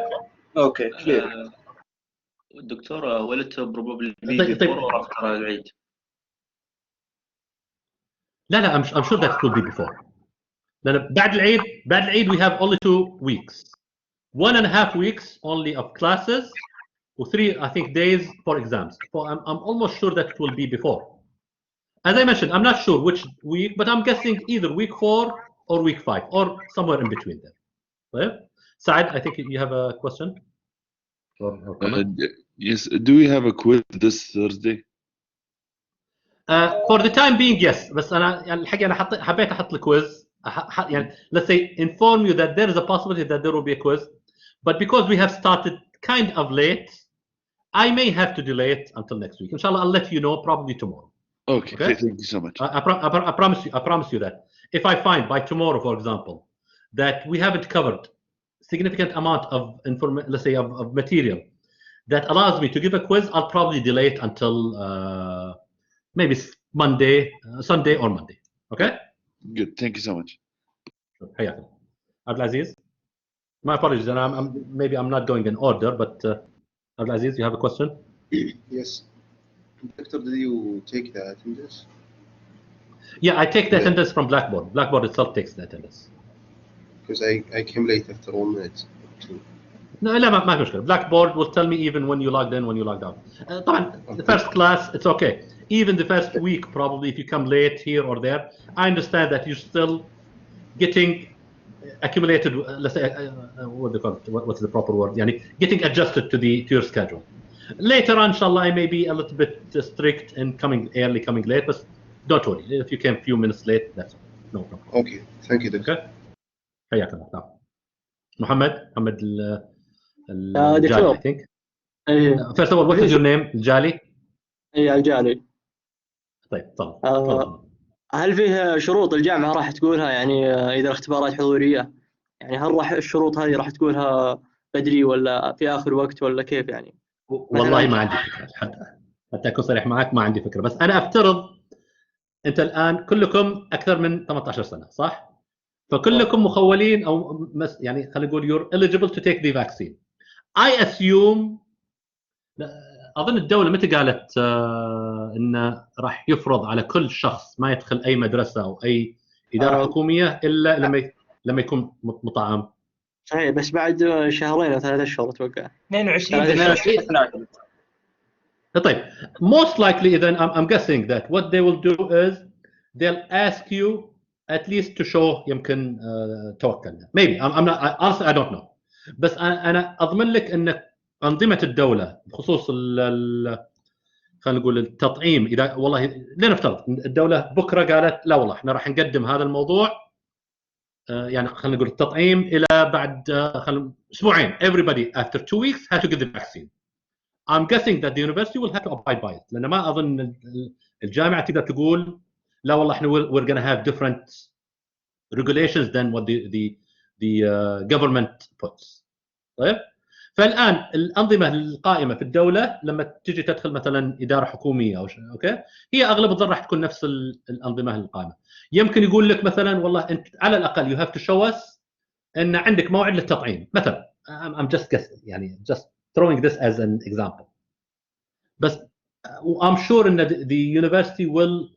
Okay, clear. Doctor, will it probably be before or after العيد? لا, I'm sure that it will be before. بعد العيد we have only 2 weeks. 1.5 weeks only of classes, or 3, I think, days for exams. So I'm almost sure that it will be before. As I mentioned, I'm not sure which week, but I'm guessing either week 4 or week 5, or somewhere in between there. Right? Saad, I think you have a question? Or comment? Yes. Do we have a quiz this Thursday? For the time being, yes. بس أنا الحقيقة أنا حبيت أحط الquiz. Let's say inform you that there is a possibility that there will be a quiz, but because we have started kind of late, I may have to delay it until next week. Inshallah, I'll let you know probably tomorrow. Okay. Thank you so much. I promise you that if I find by tomorrow, for example, that we haven't covered significant amount of let's say of material that allows me to give a quiz, I'll probably delay it until maybe Monday, Sunday or Monday. Okay? Good. Thank you so much. حياك. Abdulaziz? My apologies, and maybe I'm not going in order, but Abdulaziz, you have a question? Yes. Doctor, did you take the attendance? Yeah, I take the attendance from Blackboard. Blackboard itself takes the attendance. Because I came late after 1 minute. No, ما في مشكلة. Blackboard will tell me even when you logged in, when you logged out. طبعا the first class, it's okay. Even the first week, probably, if you come late here or there, I understand that you're still getting accumulated. Let's say, what do they call it? What's the proper word? Getting adjusted to your schedule. Later on, inshallah, I may be a little bit strict in coming early, coming late, but don't worry. If you came a few minutes late, that's no problem. Okay, thank you, Doctor. Okay. حياك الله. نعم. محمد الجالي, I think. First of all, what is your name? الجالي. الجالي. طيب تفضل. هل فيه شروط الجامعة راح تقولها يعني إذا الاختبارات حضورية؟ يعني هل راح الشروط هذه راح تقولها بدري ولا في آخر وقت ولا كيف يعني؟ والله ما عندي فكرة. حتى أكون صريح معك ما عندي فكرة، بس أنا أفترض أنت الآن كلكم أكثر من 18 سنة صح؟ فكلكم مخولين أو يعني خلينا نقول you're eligible to take the vaccine. I assume أظن الدولة متى قالت إنه راح يفرض على كل شخص ما يدخل أي مدرسة أو أي إدارة حكومية إلا لما يكون مطعم. صحيح، بس بعد شهرين أو 3 أشهر أتوقع. 22. طيب most likely then I'm guessing that what they will do is they'll ask you at least to show يمكن توكلنا. Maybe I'm not honestly I don't know. بس انا اضمن لك ان انظمه الدوله بخصوص خلينا نقول التطعيم، اذا والله لنفترض الدوله بكره قالت لا والله احنا راح نقدم هذا الموضوع يعني خلينا نقول التطعيم الى بعد اسبوعين. Everybody after 2 weeks had to get the vaccine. I'm guessing that the university will have to abide by it. لان ما اظن الجامعه تقدر تقول لا والله احنا we're going to have different regulations than what the government puts. طيب فالان الانظمه القائمه في الدوله لما تجي تدخل مثلا اداره حكوميه او شيء اوكي، هي اغلب الظن راح تكون نفس الانظمه القائمه. يمكن يقول لك مثلا والله انت على الاقل you have to show us ان عندك موعد للتطعيم مثلا. I'm just guessing يعني just throwing this as an example. بس I'm sure ان the university will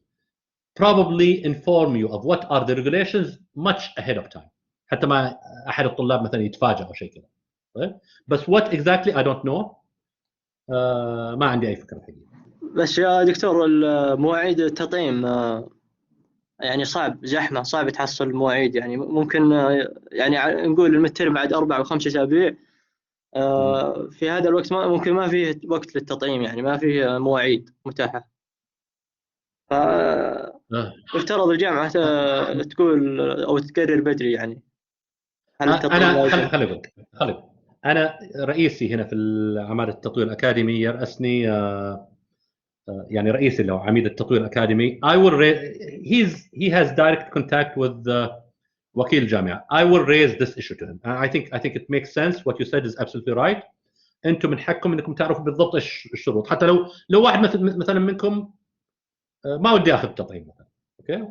probably inform you of what are the regulations much ahead of time حتى ما احد الطلاب مثلا يتفاجئ او شيء كذا. طيب بس what exactly I don't know. ما عندي اي فكره حقيقيه. بس يا دكتور مواعيد التطعيم يعني صعب، زحمه، صعب تحصل مواعيد. يعني ممكن يعني نقول المترم بعد 4 أو 5 أسابيع. في هذا الوقت ممكن ما فيه وقت للتطعيم، يعني ما فيه مواعيد متاحه. يفترض الجامعه تقول او تقرر بدري يعني. هل انا خلي انا رئيسي هنا في عماده التطوير الاكاديمي يرأسني يعني رئيسي له عميد التطوير الاكاديمي. he has direct contact with وكيل الجامعه. I will raise this issue to him. I think it makes sense what you said is absolutely right. انتم من حقكم انكم تعرفوا بالضبط ايش الشروط، حتى لو واحد مثلا منكم ما ودي ياخذ التطعيم مثلا اوكي،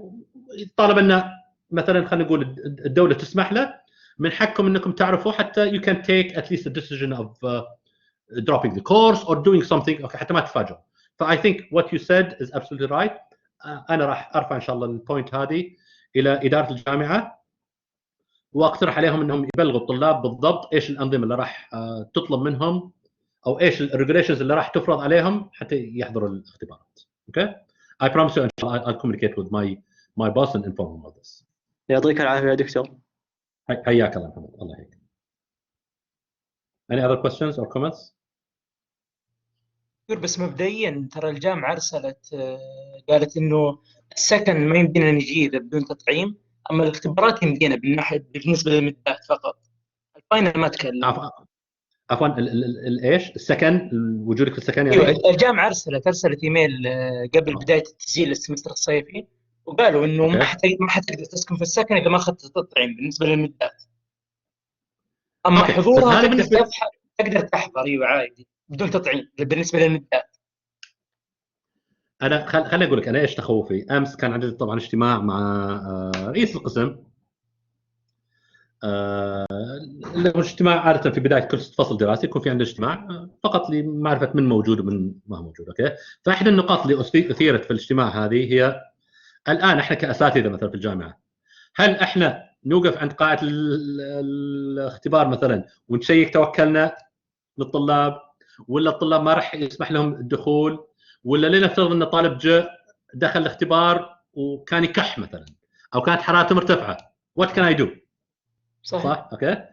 طالما ان مثلا خلينا نقول الدوله تسمح له، من حقكم انكم تعرفوا حتى you can take at least a decision of dropping the course or doing something okay حتى ما تتفاجئوا. I think what you said is absolutely right. انا راح ارفع ان شاء الله البوينت هذه الى اداره الجامعه واقترح عليهم انهم يبلغوا الطلاب بالضبط ايش الانظمه اللي راح تطلب منهم او ايش الريجوليشنز اللي راح تفرض عليهم حتى يحضروا الاختبارات. Okay? I promise you I'll communicate with my boss and inform him about this. يعطيك العافيه يا دكتور. حياك الله محمد، الله يحييك. Any other questions or comments؟ بس مبدئيا ترى الجامعه ارسلت قالت انه السكن ما يمدينا نجي بدون تطعيم، اما الاختبارات يمدينا بالنسبه للمدات فقط. الفاينل ما تكلم. عفوا ايش السكن، وجودك في السكن يعني؟ ايوه الجامعه ارسلت ايميل قبل بدايه التسجيل السمستر الصيفي، وقالوا انه ما حتقدر تسكن في السكن اذا ما اخذت التطعيم بالنسبه للمدات. اما حضورها تقدر تحضر ايوه عادي بدون تطعيم بالنسبه للمدات. انا خليني اقول لك انا ايش تخوفي. امس كان عندي طبعا اجتماع مع رئيس القسم. الاجتماع عاده في بدايه كل فصل دراسي يكون في عندنا اجتماع فقط لمعرفه من موجود ومن ما هو موجود اوكي. فاحدى النقاط اللي اثيرت في الاجتماع هذه هي الان احنا كاساتذه مثلا في الجامعه، هل احنا نوقف عند قاعه الاختبار مثلا ونشيك توكلنا للطلاب، ولا الطلاب ما راح يسمح لهم الدخول، ولا لنفترض ان طالب جاء دخل الاختبار وكان يكح مثلا او كانت حرارته مرتفعه، وات كان اي دو؟ صح اوكي.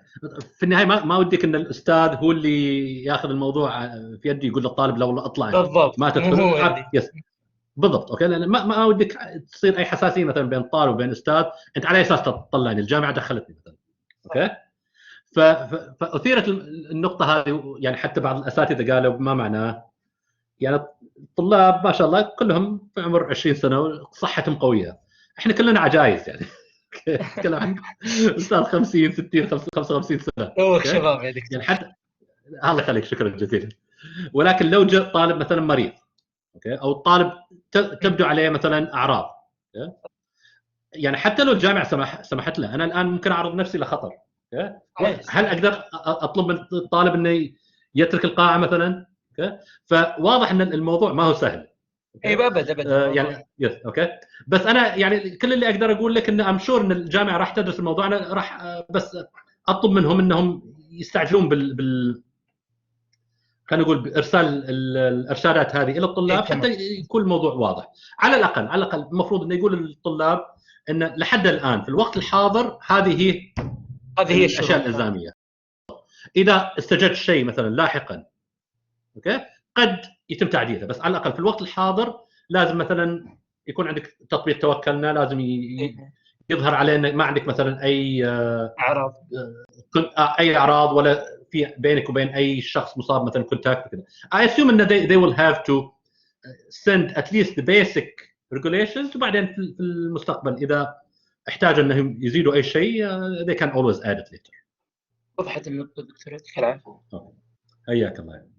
في النهايه ما ودك ان الاستاذ هو اللي ياخذ الموضوع في يده يقول للطالب لا والله اطلع بالضبط ما تدخل. يس بالضبط اوكي، لان ما ودك تصير اي حساسيه مثلا بين طالب وبين استاذ، انت على اساس تطلعني الجامعه دخلتني مثلا اوكي. فاثيرت النقطه هذه، يعني حتى بعض الاساتذه قالوا ما معناه، يعني الطلاب ما شاء الله كلهم في عمر 20 سنه وصحتهم قويه، احنا كلنا عجايز يعني نتكلم عن استاذ 50 60 55 سنه شباب يا دكتور. يعني حتى الله يخليك شكرا جزيلا. ولكن لو جاء طالب مثلا مريض اوكي، او الطالب تبدو عليه مثلا اعراض يعني حتى لو الجامعه سمحت له، انا الان ممكن اعرض نفسي لخطر. هل اقدر اطلب من الطالب انه يترك القاعه مثلا؟ فواضح ان الموضوع ما هو سهل. اي ابدا يعني يس اوكي. بس انا يعني كل اللي اقدر اقول لك ان ام شور ان الجامعه راح تدرس الموضوع. انا راح بس اطلب منهم انهم يستعجلون خلينا نقول بارسال الارشادات هذه الى الطلاب حتى يكون الموضوع واضح. على الاقل المفروض انه يقول للطلاب ان لحد الان في الوقت الحاضر هذه هي الاشياء الالزاميه. اذا استجدت شيء مثلا لاحقا اوكي قد يتم تعديله، بس على الاقل في الوقت الحاضر لازم مثلا يكون عندك تطبيق توكلنا، لازم يظهر عليه انك ما عندك مثلا اي اعراض اي اعراض ولا في بينك وبين اي شخص مصاب مثلا كونتاكت كذا. I assume ان they will have to send at least the basic regulations، وبعدين في المستقبل اذا احتاجوا انهم يزيدوا اي شيء they can always add it later. وضحت النقطه دكتور، يعطيك العافيه. حياك الله.